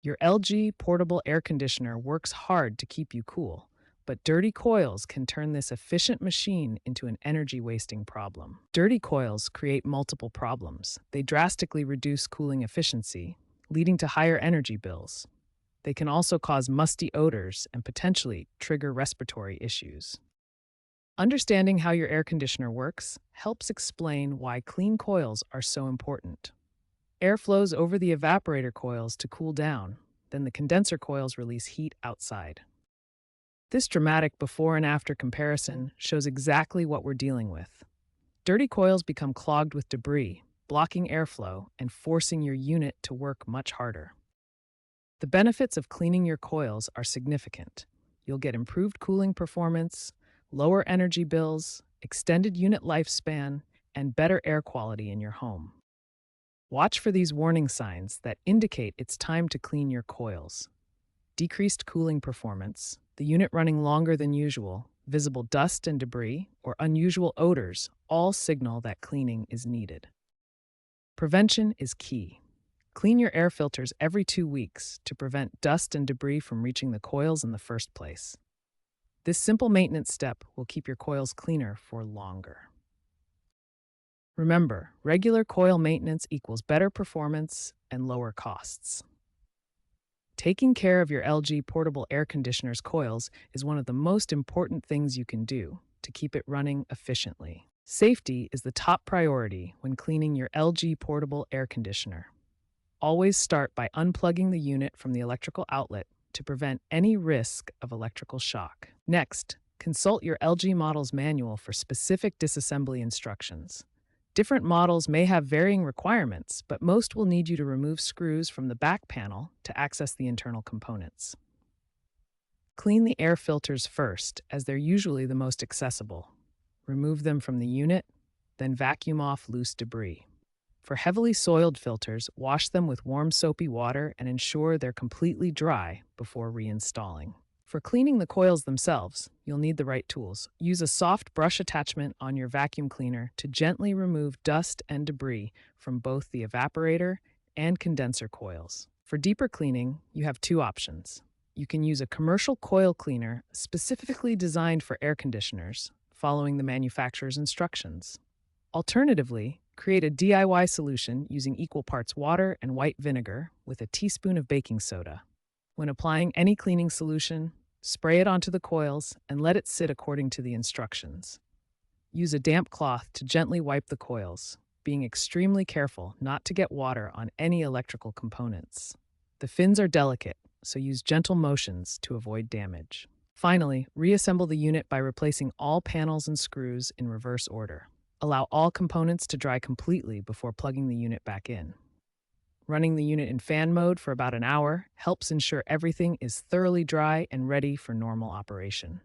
Your LG portable air conditioner works hard to keep you cool, but dirty coils can turn this efficient machine into an energy-wasting problem. Dirty coils create multiple problems. They drastically reduce cooling efficiency, leading to higher energy bills. They can also cause musty odors and potentially trigger respiratory issues. Understanding how your air conditioner works helps explain why clean coils are so important. Air flows over the evaporator coils to cool down, then the condenser coils release heat outside. This dramatic before and after comparison shows exactly what we're dealing with. Dirty coils become clogged with debris, blocking airflow and forcing your unit to work much harder. The benefits of cleaning your coils are significant. You'll get improved cooling performance, lower energy bills, extended unit lifespan, and better air quality in your home. Watch for these warning signs that indicate it's time to clean your coils. Decreased cooling performance, the unit running longer than usual, visible dust and debris, or unusual odors all signal that cleaning is needed. Prevention is key. Clean your air filters every 2 weeks to prevent dust and debris from reaching the coils in the first place. This simple maintenance step will keep your coils cleaner for longer. Remember, regular coil maintenance equals better performance and lower costs. Taking care of your LG portable air conditioner's coils is one of the most important things you can do to keep it running efficiently. Safety is the top priority when cleaning your LG portable air conditioner. Always start by unplugging the unit from the electrical outlet to prevent any risk of electrical shock. Next, consult your LG model's manual for specific disassembly instructions. Different models may have varying requirements, but most will need you to remove screws from the back panel to access the internal components. Clean the air filters first, as they're usually the most accessible. Remove them from the unit, then vacuum off loose debris. For heavily soiled filters, wash them with warm soapy water and ensure they're completely dry before reinstalling. For cleaning the coils themselves, you'll need the right tools. Use a soft brush attachment on your vacuum cleaner to gently remove dust and debris from both the evaporator and condenser coils. For deeper cleaning, you have 2 options. You can use a commercial coil cleaner specifically designed for air conditioners, following the manufacturer's instructions. Alternatively, create a DIY solution using equal parts water and white vinegar with a teaspoon of baking soda. When applying any cleaning solution, spray it onto the coils and let it sit according to the instructions. Use a damp cloth to gently wipe the coils, being extremely careful not to get water on any electrical components. The fins are delicate, so use gentle motions to avoid damage. Finally, reassemble the unit by replacing all panels and screws in reverse order. Allow all components to dry completely before plugging the unit back in. Running the unit in fan mode for about an hour helps ensure everything is thoroughly dry and ready for normal operation.